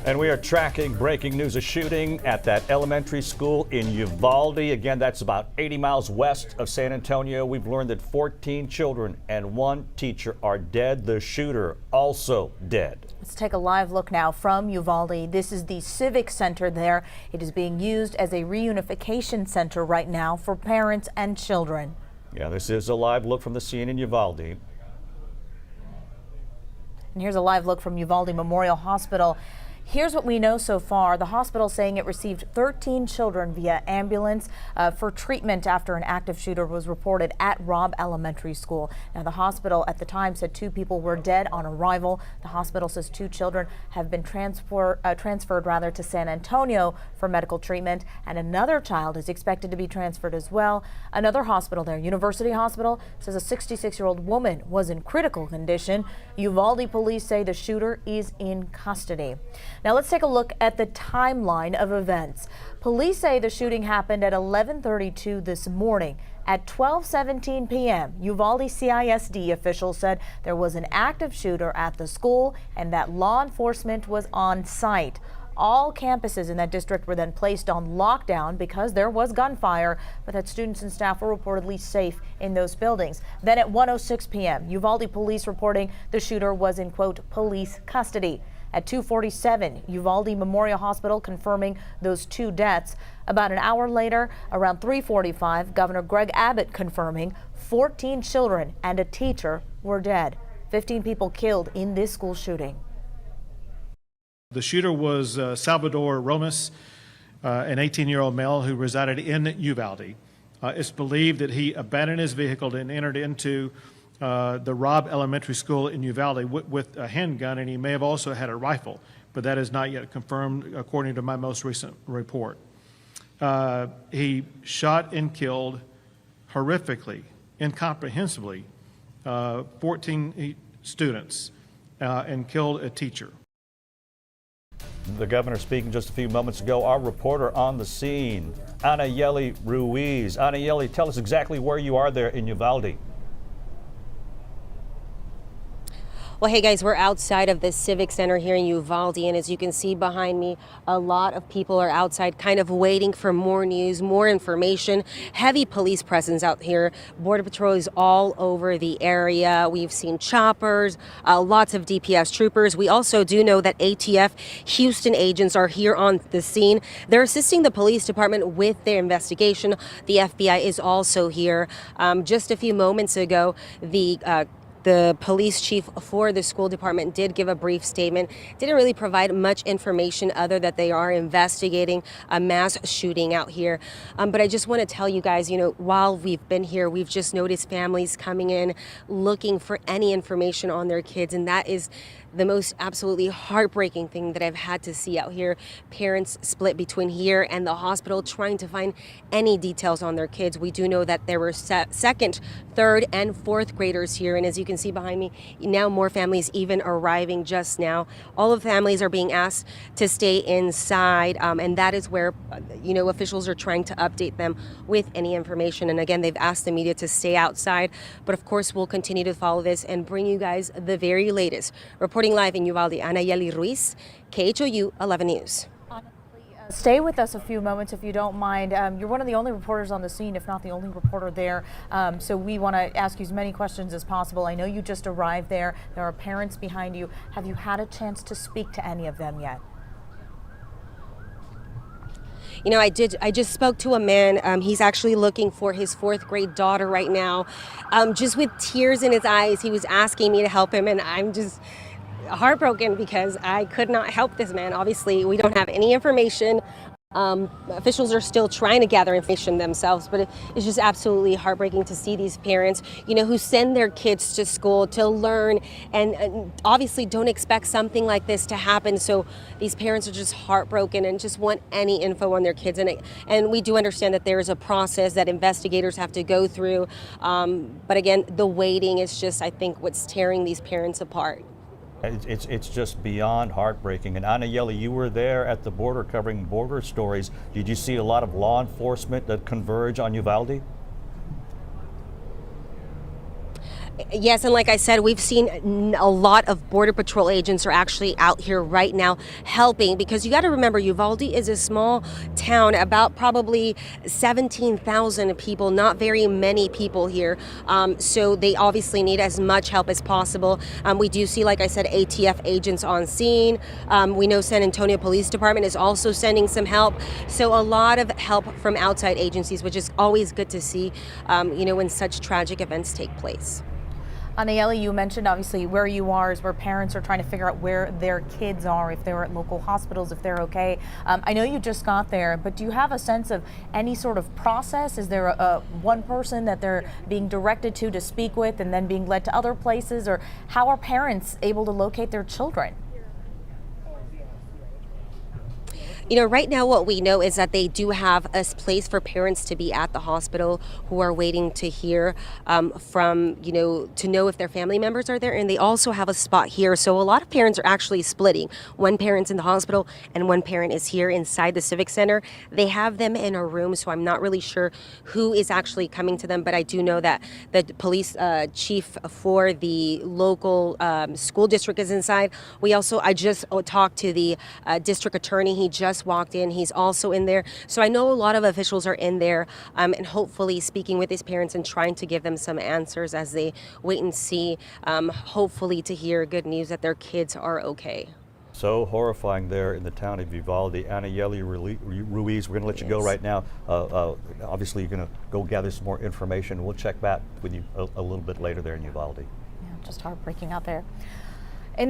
And we are tracking breaking news: a shooting at that elementary school in Uvalde. Again, that's about 80 miles west of San Antonio. We've learned that 14 children and one teacher are dead. The shooter also dead. Let's take a live look now from Uvalde. This is the Civic Center there. It is being used as a reunification center right now for parents and children. Yeah, this is a live look from the scene in Uvalde. And here's a live look from Uvalde Memorial Hospital. Here's what we know so far. The hospital saying it received 13 children via ambulance for treatment after an active shooter was reported at Robb Elementary School. Now, the hospital at the time said 2 people were dead on arrival. The hospital says 2 children have been transferred to San Antonio for medical treatment, and another child is expected to be transferred as well. Another hospital there, University Hospital, says a 66-year-old woman was in critical condition. Uvalde police say the shooter is in custody. Now let's take a look at the timeline of events. Police say the shooting happened at 11:32 this morning. At 12:17 p.m., Uvalde CISD officials said there was an active shooter at the school and that law enforcement was on site. All campuses in that district were then placed on lockdown because there was gunfire, but that students and staff were reportedly safe in those buildings. Then at 1:06 p.m., Uvalde police reporting the shooter was in, quote, police custody. At 2:47, Uvalde Memorial Hospital confirming those 2 deaths. About an hour later, around 3:45, Governor Greg Abbott confirming 14 children and a teacher were dead. 15 people killed in this school shooting. The shooter was Salvador Romas, an 18-year-old male who resided in Uvalde. It's believed that he abandoned his vehicle and entered into the Robb Elementary School in Uvalde with a handgun, and he may have also had a rifle, but that is not yet confirmed according to my most recent report. He shot and killed horrifically, incomprehensibly, 14 students and killed a teacher. The governor speaking just a few moments ago. Our reporter on the scene, Annihilate Ruiz. Annihilate, tell us exactly where you are there in Uvalde. Well, hey guys, we're outside of the Civic Center here in Uvalde, and as you can see behind me, a lot of people are outside kind of waiting for more news, more information. Heavy police presence out here. Border Patrol is all over the area. We've seen choppers, lots of DPS troopers. We also do know that ATF Houston agents are here on the scene. They're assisting the police department with their investigation. The FBI is also here. Just a few moments ago, the police chief for the school department did give a brief statement. Didn't really provide much information other that they are investigating a mass shooting out here. But I just want to tell you guys, while we've been here, we've just noticed families coming in looking for any information on their kids. And that is the most absolutely heartbreaking thing that I've had to see out here. Parents split between here and the hospital trying to find any details on their kids. We do know that there were second, third, and fourth graders here. And as you can see behind me, now more families even arriving just now. All of the families are being asked to stay inside. And that is where, officials are trying to update them with any information. And again, they've asked the media to stay outside. But of course, we'll continue to follow this and bring you guys the very latest. Reporting live in Uvalde, Annihilate Ruiz, KHOU 11 News. Stay with us a few moments if you don't mind. You're one of the only reporters on the scene, if not the only reporter there. So we want to ask you as many questions as possible. I know you just arrived there. There are parents behind you. Have you had a chance to speak to any of them yet? I just spoke to a man. He's actually looking for his 4th grade daughter right now. Just with tears in his eyes, he was asking me to help him, and I'm just heartbroken because I could not help this man. Obviously, we don't have any information. Officials are still trying to gather information themselves, but it's just absolutely heartbreaking to see these parents, who send their kids to school to learn and obviously don't expect something like this to happen. So these parents are just heartbroken and just want any info on their kids. And we do understand that there is a process that investigators have to go through. But again, the waiting is just, I think, what's tearing these parents apart. It's just beyond heartbreaking. And Annihilate, you were there at the border covering border stories. Did you see a lot of law enforcement that converge on Uvalde? Yes, and like I said, we've seen a lot of Border Patrol agents are actually out here right now helping, because you got to remember Uvalde is a small town, about probably 17,000 people, not very many people here. So they obviously need as much help as possible. We do see, like I said, ATF agents on scene. We know San Antonio Police Department is also sending some help. So a lot of help from outside agencies, which is always good to see, when such tragic events take place. Annihilate, you mentioned obviously where you are is where parents are trying to figure out where their kids are, if they're at local hospitals, if they're okay. I know you just got there, but do you have a sense of any sort of process? Is there one person that they're being directed to speak with and then being led to other places? Or how are parents able to locate their children? Right now what we know is that they do have a place for parents to be at the hospital who are waiting to hear to know if their family members are there. And they also have a spot here. So a lot of parents are actually splitting. One parent's in the hospital and one parent is here inside the Civic Center. They have them in a room, so I'm not really sure who is actually coming to them, but I do know that the police chief for the local school district is inside. I just talked to the district attorney. He just walked in. He's also in there. So I know a lot of officials are in there and hopefully speaking with these parents and trying to give them some answers as they wait and see, hopefully to hear good news that their kids are okay. So horrifying there in the town of Uvalde. Annihilate Ruiz, we're going to let you go right now. Obviously, you're going to go gather some more information. We'll check back with you a little bit later there in Uvalde. Yeah, just heartbreaking out there.